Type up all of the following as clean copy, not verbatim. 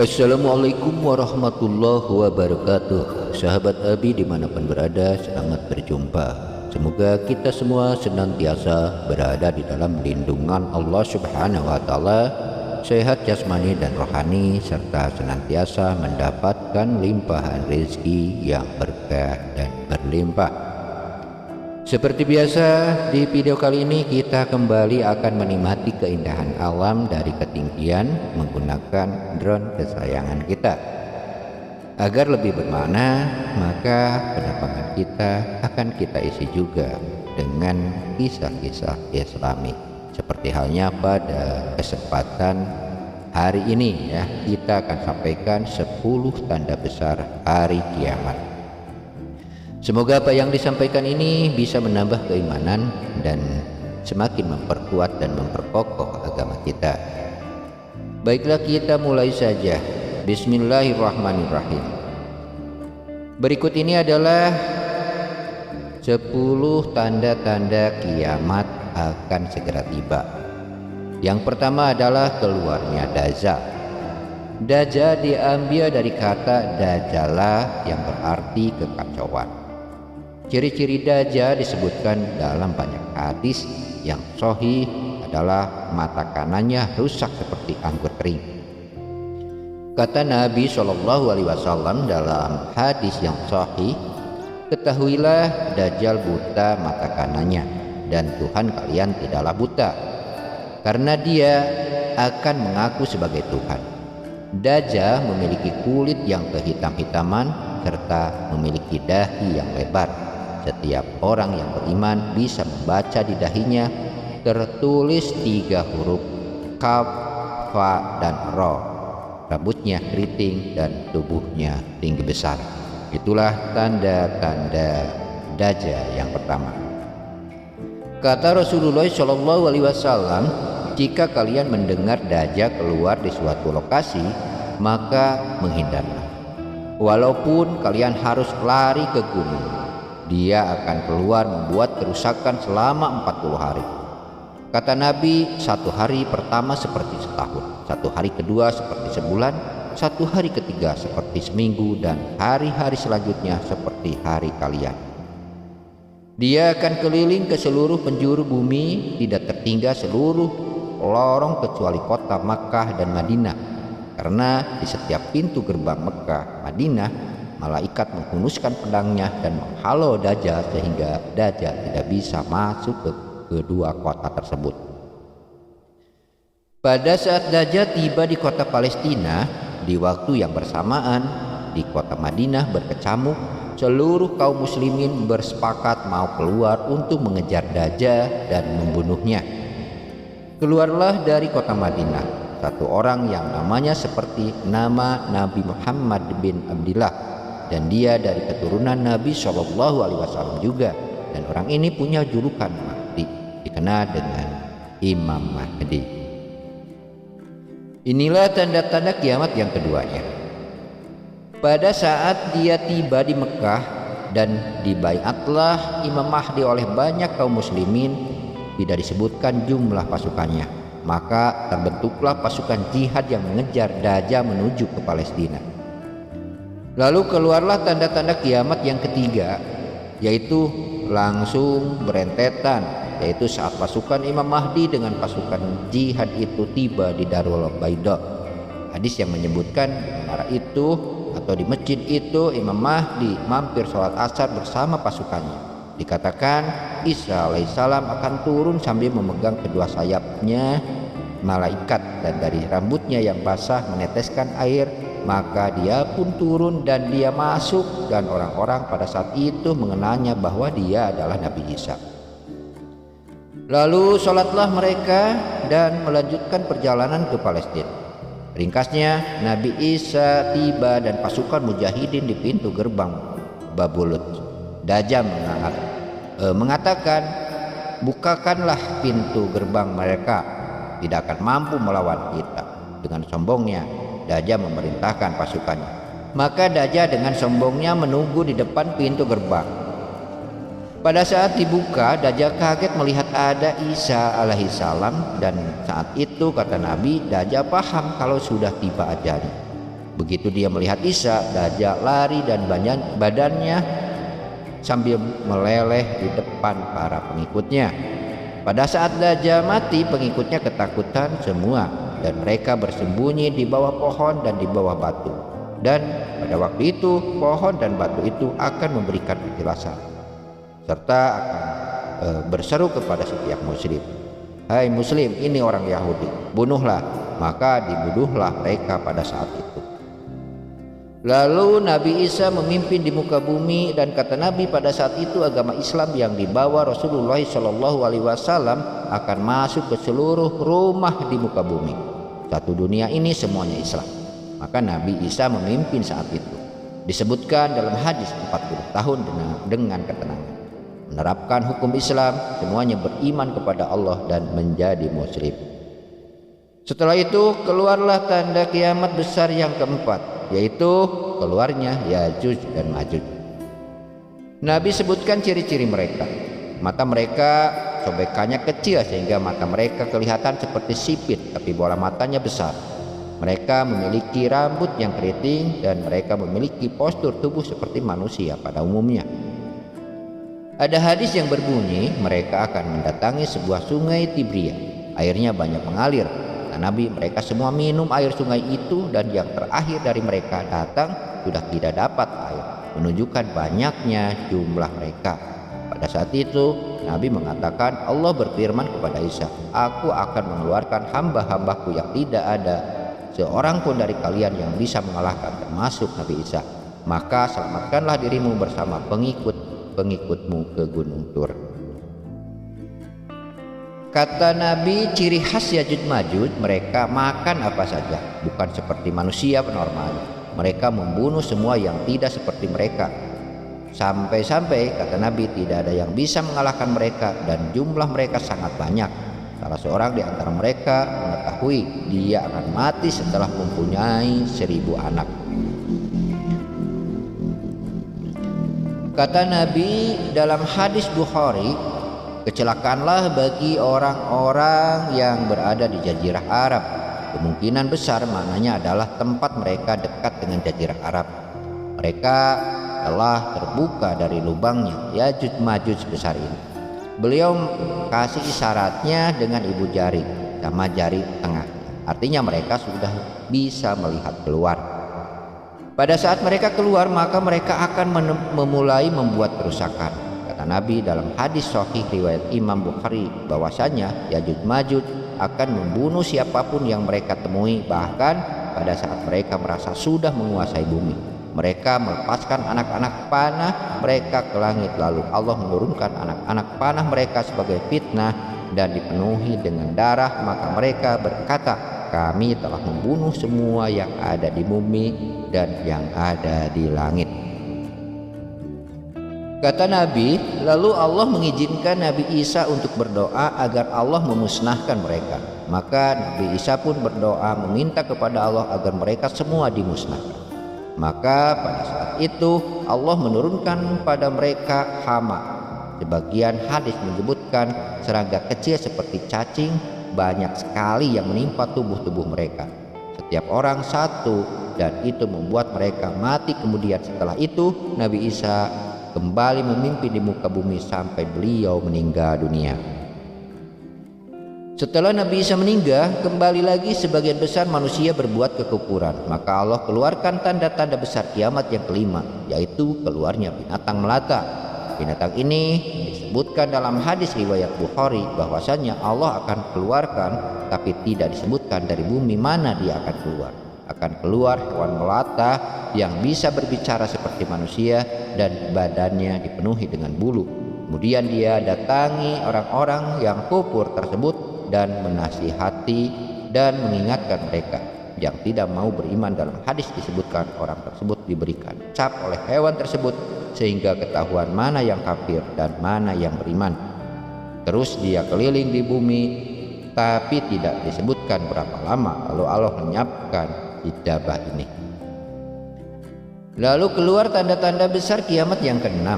Assalamualaikum warahmatullahi wabarakatuh. Sahabat Abi dimanapun berada, selamat berjumpa. Semoga kita semua senantiasa berada di dalam lindungan Allah Subhanahu wa Ta'ala, sehat jasmani dan rohani, serta senantiasa mendapatkan limpahan rezeki yang berkah dan berlimpah. Seperti biasa, di video kali ini kita kembali akan menikmati keindahan alam dari ketinggian menggunakan drone kesayangan kita. Agar lebih bermakna, maka penerbangan kita akan kita isi juga dengan kisah-kisah Islami. Seperti halnya pada kesempatan hari ini ya, kita akan sampaikan 10 tanda besar hari kiamat. Semoga apa yang disampaikan ini bisa menambah keimanan dan semakin memperkuat dan memperkokoh agama kita. Baiklah, kita mulai saja. Bismillahirrahmanirrahim. Berikut ini adalah 10 tanda-tanda kiamat akan segera tiba. Yang pertama adalah keluarnya Dajjal. Dajjal diambil dari kata Dajjalah yang berarti kekacauan. Ciri-ciri Dajjal disebutkan dalam banyak hadis. Yang sahih adalah mata kanannya rusak seperti anggur kering. Kata Nabi SAW dalam hadis yang sahih, ketahuilah Dajjal buta mata kanannya, dan Tuhan kalian tidaklah buta, karena dia akan mengaku sebagai Tuhan. Dajjal memiliki kulit yang kehitam-hitaman serta memiliki dahi yang lebar. Setiap orang yang beriman bisa membaca di dahinya tertulis 3 huruf Kaf, Fa, dan Ro. Rambutnya keriting dan tubuhnya tinggi besar. Itulah tanda-tanda Dajjal yang pertama. Kata Rasulullah SAW, jika kalian mendengar Dajjal keluar di suatu lokasi, maka menghindarlah. Walaupun kalian harus lari ke gunung, dia akan keluar membuat kerusakan selama 40 hari. Kata Nabi, 1 hari pertama seperti setahun, 1 hari kedua seperti sebulan, 1 hari ketiga seperti seminggu, dan hari-hari selanjutnya seperti hari kalian. Dia akan keliling ke seluruh penjuru bumi, tidak tertinggal seluruh lorong kecuali kota Makkah dan Madinah. Karena di setiap pintu gerbang Makkah, Madinah, malaikat menghunuskan pedangnya dan menghalau Dajjal sehingga Dajjal tidak bisa masuk ke kedua kota tersebut. Pada saat Dajjal tiba di kota Palestina, di waktu yang bersamaan di kota Madinah berkecamuk, seluruh kaum muslimin bersepakat mau keluar untuk mengejar Dajjal dan membunuhnya. Keluarlah dari kota Madinah satu orang yang namanya seperti nama Nabi Muhammad bin Abdillah, dan dia dari keturunan Nabi SAW juga, dan orang ini punya julukan Mahdi, dikenal dengan Imam Mahdi. Inilah tanda-tanda kiamat yang keduanya. Pada saat dia tiba di Mekah dan dibaiatlah Imam Mahdi oleh banyak kaum muslimin, tidak disebutkan jumlah pasukannya, maka terbentuklah pasukan jihad yang mengejar Dajjal menuju ke Palestina. Lalu keluarlah tanda-tanda kiamat yang ketiga, yaitu langsung berentetan, yaitu saat pasukan Imam Mahdi dengan pasukan jihad itu tiba di Darul Baida. Hadis yang menyebutkan di menara itu atau di masjid itu Imam Mahdi mampir sholat asar bersama pasukannya. Dikatakan Isa alaihissalam akan turun sambil memegang kedua sayapnya malaikat, dan dari rambutnya yang basah meneteskan air. Maka dia pun turun dan dia masuk, dan orang-orang pada saat itu mengenalnya bahwa dia adalah Nabi Isa. Lalu sholatlah mereka dan melanjutkan perjalanan ke Palestina. Ringkasnya, Nabi Isa tiba dan pasukan mujahidin di pintu gerbang Babulut. Dajjal mengatakan, bukakanlah pintu gerbang mereka, tidak akan mampu melawan kita. Dengan sombongnya Dajjal memerintahkan pasukannya. Maka Dajjal dengan sombongnya menunggu di depan pintu gerbang. Pada saat dibuka, Dajjal kaget melihat ada Isa alaihissalam, dan saat itu kata Nabi, Dajjal paham kalau sudah tiba ajalnya. Begitu dia melihat Isa, Dajjal lari dan badannya sambil meleleh di depan para pengikutnya. Pada saat Dajjal mati, pengikutnya ketakutan semua dan mereka bersembunyi di bawah pohon dan di bawah batu. Dan pada waktu itu pohon dan batu itu akan memberikan penjelasan serta akan berseru kepada setiap muslim, "Hai muslim, ini orang Yahudi, bunuhlah." Maka dibunuhlah mereka pada saat itu. Lalu Nabi Isa memimpin di muka bumi, dan kata Nabi pada saat itu agama Islam yang dibawa Rasulullah SAW akan masuk ke seluruh rumah di muka bumi. Satu dunia ini semuanya Islam. Maka Nabi Isa memimpin saat itu. Disebutkan dalam hadis 40 tahun dengan ketenangan, menerapkan hukum Islam, semuanya beriman kepada Allah dan menjadi muslim. Setelah itu keluarlah tanda kiamat besar yang keempat, yaitu keluarnya Yajuj dan Majuj. Nabi sebutkan ciri-ciri mereka. Mata mereka sobekannya kecil sehingga mata mereka kelihatan seperti sipit, tapi bola matanya besar. Mereka memiliki rambut yang keriting dan mereka memiliki postur tubuh seperti manusia pada umumnya. Ada hadis yang berbunyi mereka akan mendatangi sebuah sungai Tibria. Airnya banyak mengalir. Kata Nabi, mereka semua minum air sungai itu, dan yang terakhir dari mereka datang sudah tidak dapat air, menunjukkan banyaknya jumlah mereka. Pada saat itu Nabi mengatakan, Allah berfirman kepada Isa, "Aku akan mengeluarkan hamba-hambaku yang tidak ada seorang pun dari kalian yang bisa mengalahkan, termasuk Nabi Isa. Maka selamatkanlah dirimu bersama pengikutmu ke Gunung Tur." Kata Nabi, ciri khas Yajuj Majuj, mereka makan apa saja, bukan seperti manusia normal. Mereka membunuh semua yang tidak seperti mereka. Sampai-sampai kata Nabi tidak ada yang bisa mengalahkan mereka, dan jumlah mereka sangat banyak. Salah seorang di antara mereka mengetahui dia akan mati setelah mempunyai 1000 anak. Kata Nabi dalam hadis Bukhari, kecelakaanlah bagi orang-orang yang berada di Jazirah Arab. Kemungkinan besar maknanya adalah tempat mereka dekat dengan Jazirah Arab. Mereka telah terbuka dari lubangnya Yajuj Majuj besar ini. Beliau kasih isyaratnya dengan ibu jari sama jari tengah. Artinya mereka sudah bisa melihat keluar. Pada saat mereka keluar, maka mereka akan memulai membuat kerusakan. Kata Nabi dalam hadis sahih riwayat Imam Bukhari bahwasanya Yajuj Majuj akan membunuh siapapun yang mereka temui, bahkan pada saat mereka merasa sudah menguasai bumi. Mereka melepaskan anak-anak panah mereka ke langit, lalu Allah menurunkan anak-anak panah mereka sebagai fitnah dan dipenuhi dengan darah. Maka mereka berkata, "Kami telah membunuh semua yang ada di bumi dan yang ada di langit." Kata Nabi, lalu Allah mengizinkan Nabi Isa untuk berdoa agar Allah memusnahkan mereka. Maka Nabi Isa pun berdoa meminta kepada Allah agar mereka semua dimusnahkan. Maka pada saat itu Allah menurunkan pada mereka hama. Sebagian hadis menyebutkan serangga kecil seperti cacing banyak sekali yang menimpa tubuh-tubuh mereka. Setiap orang satu, dan itu membuat mereka mati. Kemudian setelah itu Nabi Isa kembali memimpin di muka bumi sampai beliau meninggal dunia. Setelah Nabi Isa meninggal, kembali lagi sebagian besar manusia berbuat kekufuran. Maka Allah keluarkan tanda-tanda besar kiamat yang kelima, yaitu keluarnya binatang melata. Binatang ini disebutkan dalam hadis riwayat Bukhari bahwasanya Allah akan keluarkan, tapi tidak disebutkan dari bumi mana dia akan keluar. Akan keluar hewan melata yang bisa berbicara seperti manusia dan badannya dipenuhi dengan bulu. Kemudian dia datangi orang-orang yang kufur tersebut dan menasihati dan mengingatkan mereka yang tidak mau beriman. Dalam hadis disebutkan orang tersebut diberikan cap oleh hewan tersebut sehingga ketahuan mana yang kafir dan mana yang beriman. Terus dia keliling di bumi, tapi tidak disebutkan berapa lama, lalu Allah menyiapkan hidabah ini. Lalu keluar tanda-tanda besar kiamat yang ke-6,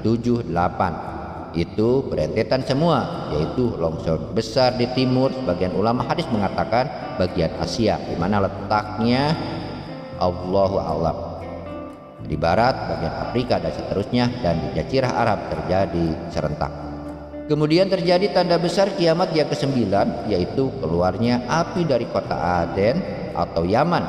7, 8. Itu berentetan semua, yaitu longsor besar di timur. Sebagian ulama hadis mengatakan bagian Asia, di mana letaknya Allahu a'lam. Di barat, bagian Afrika dan seterusnya, dan di Jazirah Arab terjadi serentak. Kemudian terjadi tanda besar kiamat yang ke-9, yaitu keluarnya api dari kota Aden atau Yaman.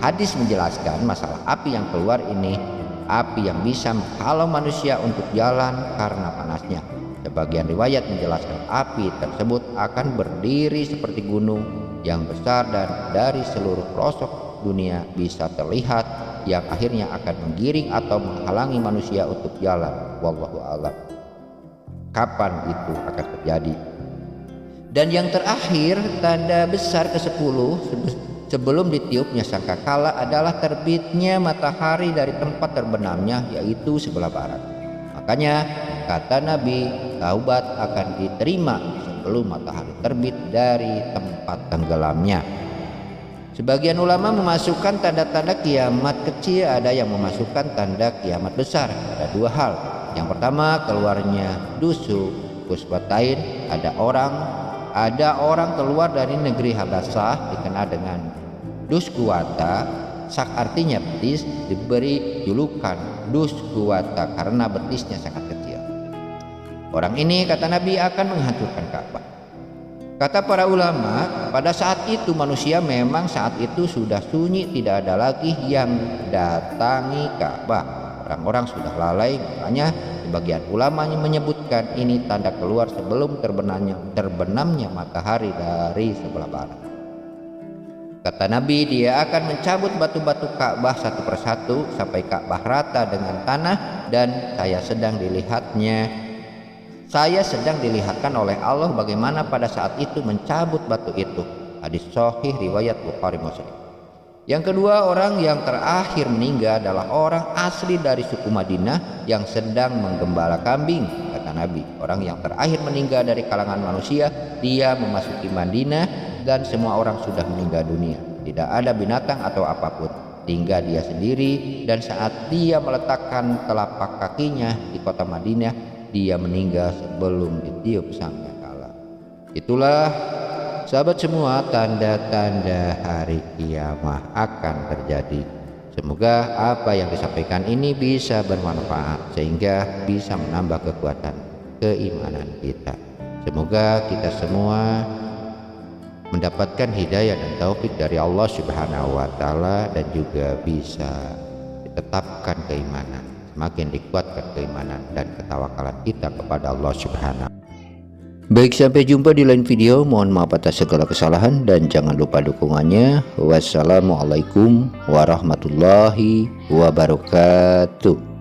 Hadis menjelaskan masalah api yang keluar ini, api yang bisa menghalau manusia untuk jalan karena panasnya. Sebagian riwayat menjelaskan api tersebut akan berdiri seperti gunung yang besar dan dari seluruh pelosok dunia bisa terlihat, yang akhirnya akan menggiring atau menghalangi manusia untuk jalan. Wallahu a'lam. Kapan itu akan terjadi? Dan yang terakhir, tanda besar ke-10 sebelum ditiupnya sangkakala adalah terbitnya matahari dari tempat terbenamnya, yaitu sebelah barat. Makanya kata Nabi, taubat akan diterima sebelum matahari terbit dari tempat tenggelamnya. Sebagian ulama memasukkan tanda-tanda kiamat kecil, ada yang memasukkan tanda kiamat besar. Ada dua hal. Yang pertama, keluarnya dusu kusbatain, ada orang keluar dari negeri Habasah dikenal dengan Duskuwata, artinya betis, diberi julukan Duskuwata karena betisnya sangat kecil. Orang ini kata Nabi akan menghancurkan Ka'bah. Kata para ulama, pada saat itu manusia memang saat itu sudah sunyi, tidak ada lagi yang datangi Ka'bah. Orang-orang sudah lalai, makanya sebagian ulama menyebutkan ini tanda keluar sebelum terbenamnya matahari dari sebelah barat. Kata Nabi, dia akan mencabut batu-batu Ka'bah satu persatu sampai Ka'bah rata dengan tanah, dan saya sedang dilihatkan oleh Allah bagaimana pada saat itu mencabut batu itu. Hadis sahih riwayat Bukhari Muslim. Yang kedua, orang yang terakhir meninggal adalah orang asli dari suku Madinah yang sedang menggembala kambing. Kata Nabi, orang yang terakhir meninggal dari kalangan manusia, dia memasuki Madinah dan semua orang sudah meninggal dunia. Tidak ada binatang atau apapun, tinggal dia sendiri, dan saat dia meletakkan telapak kakinya di kota Madinah, dia meninggal sebelum ditiup sangkakala. Itulah sahabat semua, tanda-tanda hari kiamat akan terjadi. Semoga apa yang disampaikan ini bisa bermanfaat sehingga bisa menambah kekuatan keimanan kita. Semoga kita semua mendapatkan hidayah dan taufik dari Allah Subhanahu wa taala, dan juga bisa ditetapkan keimanan, semakin dikuatkan keimanan dan ketawakalan kita kepada Allah Subhanahu. Baik, sampai jumpa di lain video. Mohon maaf atas segala kesalahan dan jangan lupa dukungannya. Wassalamualaikum warahmatullahi wabarakatuh.